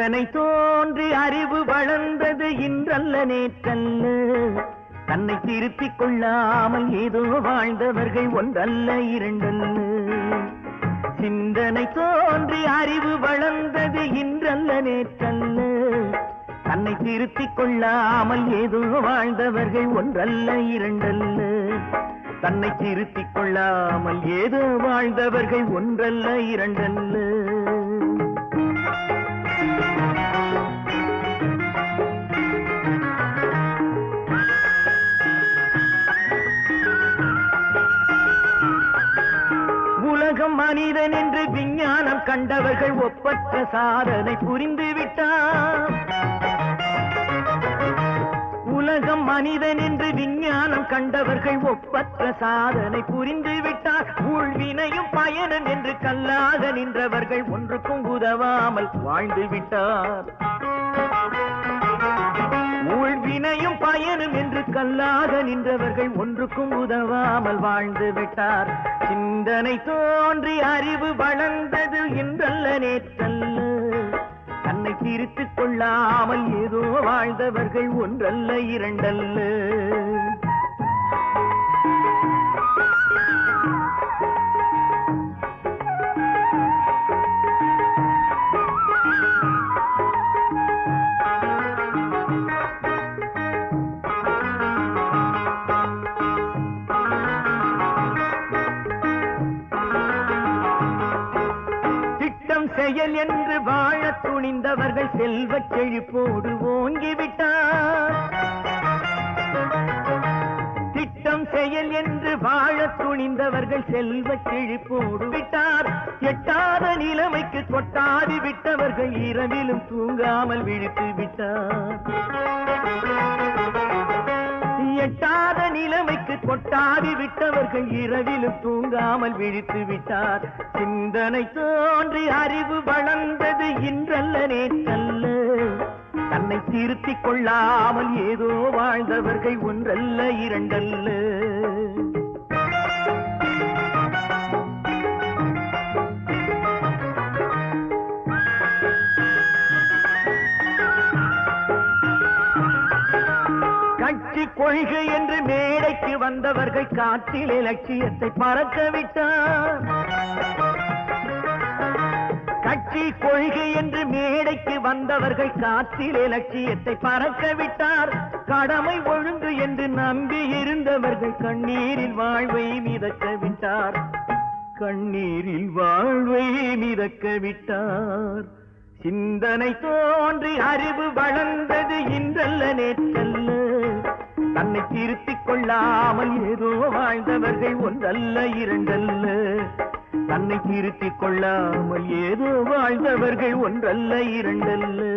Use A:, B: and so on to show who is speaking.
A: சிந்தனை தோன்றி அறிவு வளர்ந்தது இன்றல்ல நேற்றல்ல. தன்னை திருத்திக் கொள்ளாமல் ஏதோ வாழ்ந்தவர்கள் ஒன்றல்ல இரண்டல்ல. சிந்தனை தோன்றி அறிவு வளர்ந்தது இன்றல்ல நேற்றல்ல. தன்னை திருத்திக் கொள்ளாமல் ஏதோ வாழ்ந்தவர்கள் ஒன்றல்ல இரண்டல்ல. தன்னை திருத்திக் கொள்ளாமல் ஏதோ வாழ்ந்தவர்கள் ஒன்றல்ல இரண்டல்ல. உலகம் மனிதன் என்று விஞ்ஞானம் கண்டவர்கள் ஒப்பற்ற சாதனை புரிந்துவிட்டார். உலகம் மனிதன் என்று விஞ்ஞானம் கண்டவர்கள் ஒப்பற்ற சாதனை புரிந்துவிட்டார். ஊழ்வினையும் பயணம் என்று கல்லாக நின்றவர்கள் ஒன்றுக்கும் உதவாமல் வாழ்ந்து விட்டார். ஊழ்வினையும் பயணம் என்று கல்லாக நின்றவர்கள் ஒன்றுக்கும் உதவாமல் வாழ்ந்து விட்டார். சிந்தனை தோன்றி அறிவு வளர்ந்தது இன்றல்ல நேற்றல்ல. தன்னை திருத்திக் கொள்ளாமல் ஏதோ வாழ்ந்தவர்கள் ஒன்றல்ல இரண்டல்ல. செயல் என்று வாழ துணிந்தவர்கள் செல்வச் செழிப்போடு ஓங்கிவிட்டார். திட்டம் செயல் என்று வாழ துணிந்தவர்கள் செல்வச் செழிப்போடு விட்டார். எட்டாத நிலைமைக்கு கொட்டாதி விட்டவர்கள் இரவிலும் தூங்காமல் விழித்து விட்டார். எட்டாத நிலைமைக்கு கொட்டாதி விட்டவர்கள் இரவிலும் தூங்காமல் விழித்து விட்டார். சிந்தனை தோன்றி அறிவு வளர்ந்தது இன்றல்ல நேற்றல்ல. தன்னை திருத்திக் கொள்ளாமல் ஏதோ வாழ்ந்தவர்கள் ஒன்றல்ல இரண்டல்ல. கட்சி கொள்கை என்று மேடைக்கு வந்தவர்கள் காற்றிலே லட்சியத்தை பறக்க விட்டார். கட்சி கொள்கை என்று மேடைக்கு வந்தவர்கள் காற்றிலே லட்சியத்தை பறக்க விட்டார். கடமை ஒழுங்கு என்று நம்பி இருந்தவர்கள் கண்ணீரில் வாழ்வை மிதக்க விட்டார். கண்ணீரில் வாழ்வை மிதக்க விட்டார். சிந்தனை தோன்றி அறிவு வளர்ந்தது இன்றல்ல நேற்றல்ல. தன்னை திருத்திக் கொள்ளாமல் ஏதோ வாழ்ந்தவர்கள் ஒன்றல்ல இரண்டல்ல. தன்னை திருத்திக் கொள்ளாமல் ஏதோ வாழ்ந்தவர்கள் ஒன்றல்ல இரண்டல்ல.